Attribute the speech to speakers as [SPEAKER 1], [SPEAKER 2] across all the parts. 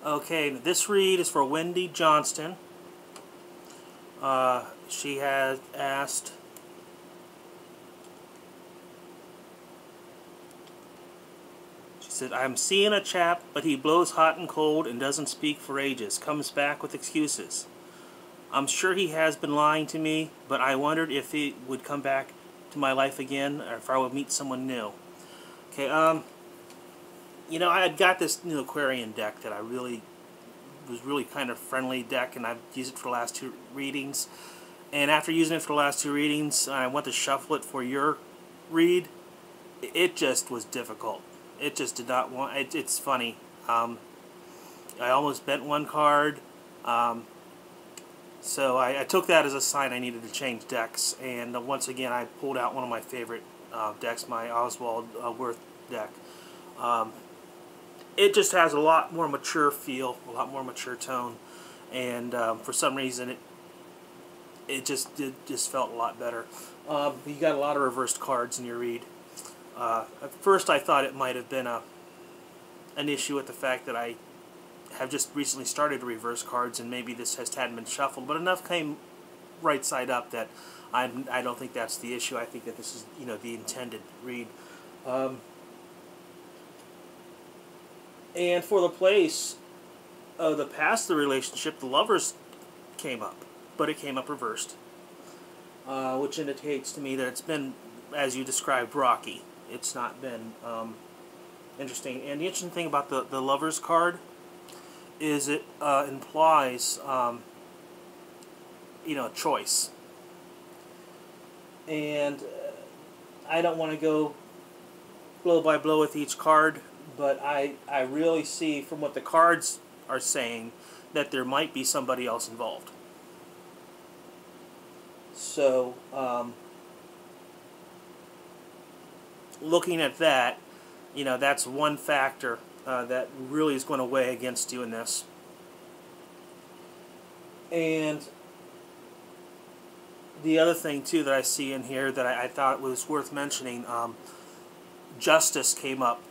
[SPEAKER 1] Okay, this read is for Wendy Johnston. She has asked, she said, I'm seeing a chap, but he blows hot and cold and doesn't speak for ages, comes back with excuses. I'm sure he has been lying to me, but I wondered if he would come back to my life again, or if I would meet someone new. Okay, you know, I had got this new Aquarian deck that I was really kind of friendly deck, and I've used it for the last 2 readings. And after using it for the last 2 readings, I went to shuffle it for your read. It just was difficult. It just did not want. It's funny. I almost bent one card. So I took that as a sign I needed to change decks. And once again, I pulled out one of my favorite decks, my Oswald Worth deck. It just has a lot more mature feel, a lot more mature tone, and for some reason it just felt a lot better. You got a lot of reversed cards in your read. At first I thought it might have been an issue with the fact that I have just recently started to reverse cards, and maybe this hadn't been shuffled, but enough came right side up that I don't think that's the issue. I think that this is, you know, the intended read. And for the place of the past the relationship, the Lovers came up, but it came up reversed, which indicates to me that it's been, as you described, rocky. It's not been interesting. And the interesting thing about the Lovers card is it implies, you know, choice. And I don't want to go blow by blow with each card, but I really see from what the cards are saying that there might be somebody else involved. So, looking at that, you know, that's one factor that really is going to weigh against you in this. And the other thing, too, that I see in here that I thought was worth mentioning, justice came up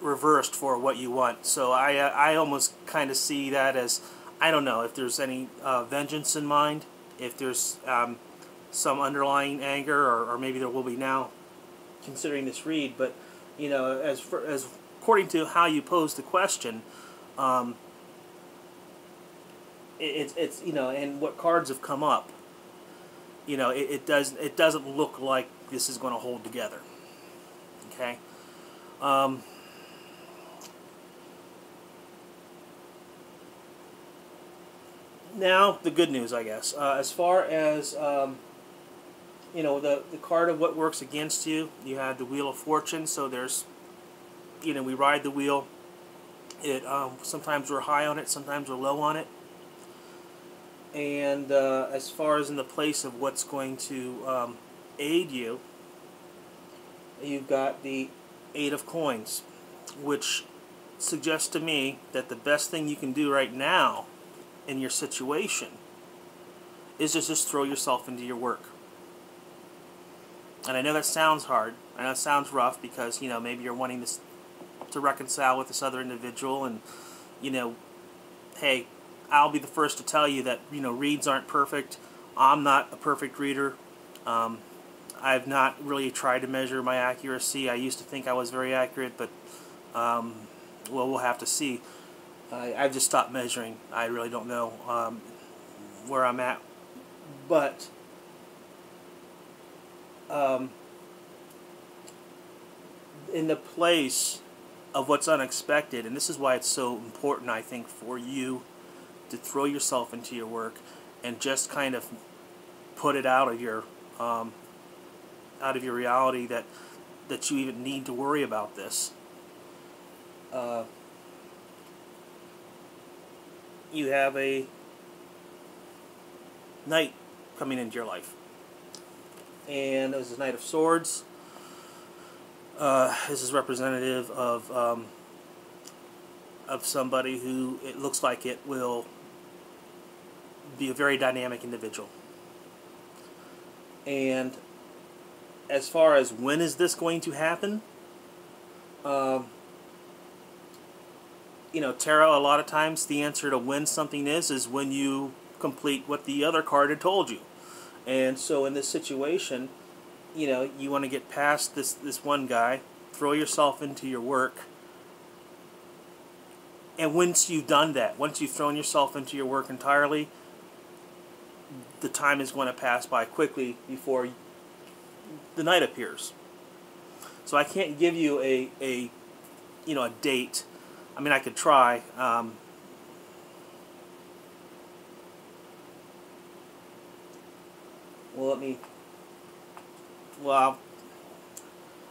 [SPEAKER 1] reversed for what you want. So I almost kind of see that as, I don't know if there's any vengeance in mind, if there's some underlying anger, or maybe there will be now, considering this read. But you know, as according to how you pose the question, it's you know, and what cards have come up, you know, it doesn't look like this is going to hold together. Okay. Now, the good news, I guess. As far as, you know, the card of what works against you, you have the Wheel of Fortune. So there's, you know, we ride the wheel. Sometimes we're high on it, sometimes we're low on it. And as far as in the place of what's going to aid you, you've got the 8 of Coins, which suggests to me that the best thing you can do right now in your situation is just throw yourself into your work. And I know that sounds hard. I know it sounds rough because, you know, maybe you're wanting this to reconcile with this other individual, and, you know, hey, I'll be the first to tell you that, you know, reads aren't perfect. I'm not a perfect reader. I've not really tried to measure my accuracy. I used to think I was very accurate, but well, we'll have to see. I've just stopped measuring. I really don't know where I'm at. But in the place of what's unexpected, and this is why it's so important, I think, for you to throw yourself into your work and just kind of put it out of your reality that you even need to worry about this. You have a knight coming into your life, and this is Knight of Swords. This is representative of somebody who it looks like it will be a very dynamic individual. And as far as when is this going to happen, tarot, a lot of times the answer to when something is when you complete what the other card had told you. And so in this situation, you want to get past this one guy, throw yourself into your work, and once you've done that, once you've thrown yourself into your work entirely, the time is going to pass by quickly before the night appears. So I can't give you a date. I mean, I could try. Well,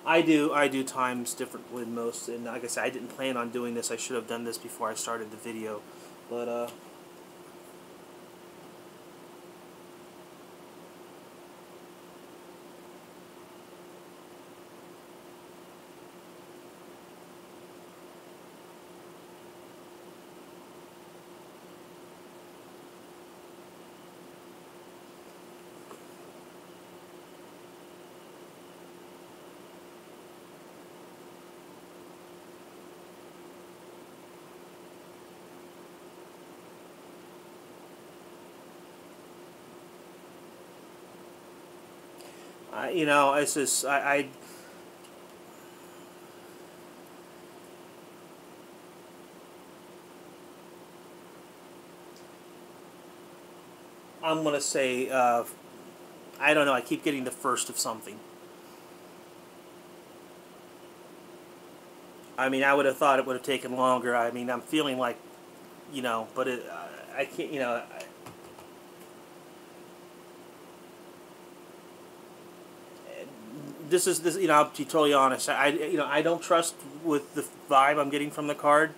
[SPEAKER 1] I do times differently than most, and like I said, I didn't plan on doing this. I should have done this before I started the video, but it's just I'm gonna say I don't know. I keep getting the first of something. I mean, I would have thought it would have taken longer. I mean, I'm feeling like, but I can't, this. I'll be totally honest. I don't trust with the vibe I'm getting from the card.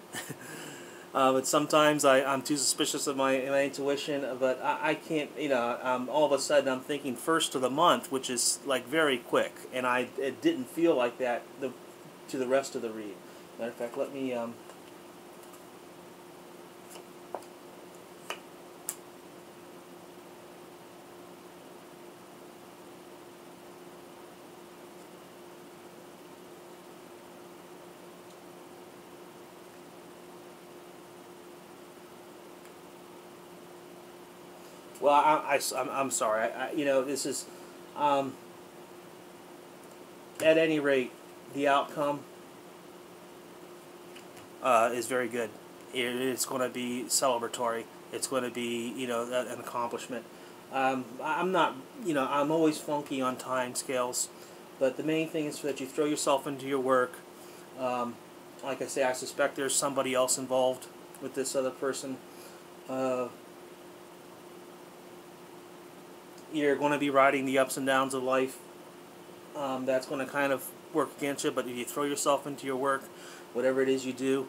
[SPEAKER 1] But sometimes I'm too suspicious of my intuition. But I can't, all of a sudden I'm thinking first of the month, which is like very quick, and it didn't feel like that to the rest of the read. Matter of fact, let me well, I'm sorry. This is, at any rate, the outcome is very good. It's going to be celebratory. It's going to be, an accomplishment. I'm not, I'm always funky on time scales, but the main thing is that you throw yourself into your work. Like I say, I suspect there's somebody else involved with this other person. You're going to be riding the ups and downs of life. That's going to kind of work against you, but if you throw yourself into your work, whatever it is you do,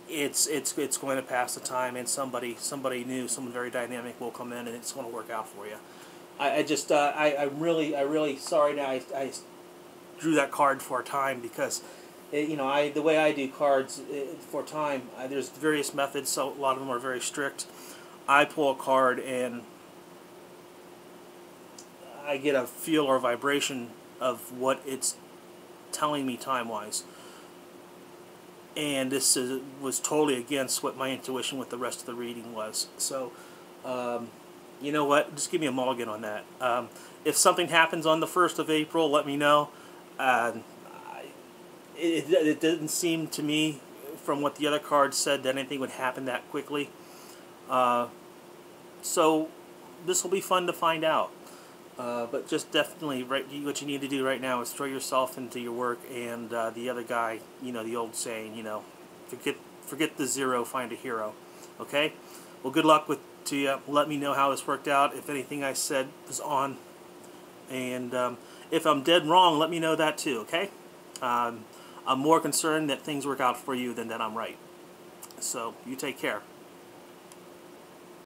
[SPEAKER 1] it's going to pass the time, and somebody new, someone very dynamic will come in, and it's going to work out for you. I'm really sorry that I drew that card for a time, because the way I do cards for time, there's various methods, so a lot of them are very strict. I pull a card and I get a feel or vibration of what it's telling me time-wise. And this was totally against what my intuition with the rest of the reading was. So, you know what? Just give me a mulligan on that. If something happens on the 1st of April, let me know. It didn't seem to me, from what the other cards said, that anything would happen that quickly. So this will be fun to find out. But just definitely, what you need to do right now is throw yourself into your work, and the other guy, the old saying, forget the zero, find a hero. Okay? Well, good luck to you. Let me know how this worked out, if anything I said was on. And if I'm dead wrong, let me know that too, okay? I'm more concerned that things work out for you than that I'm right. So, you take care.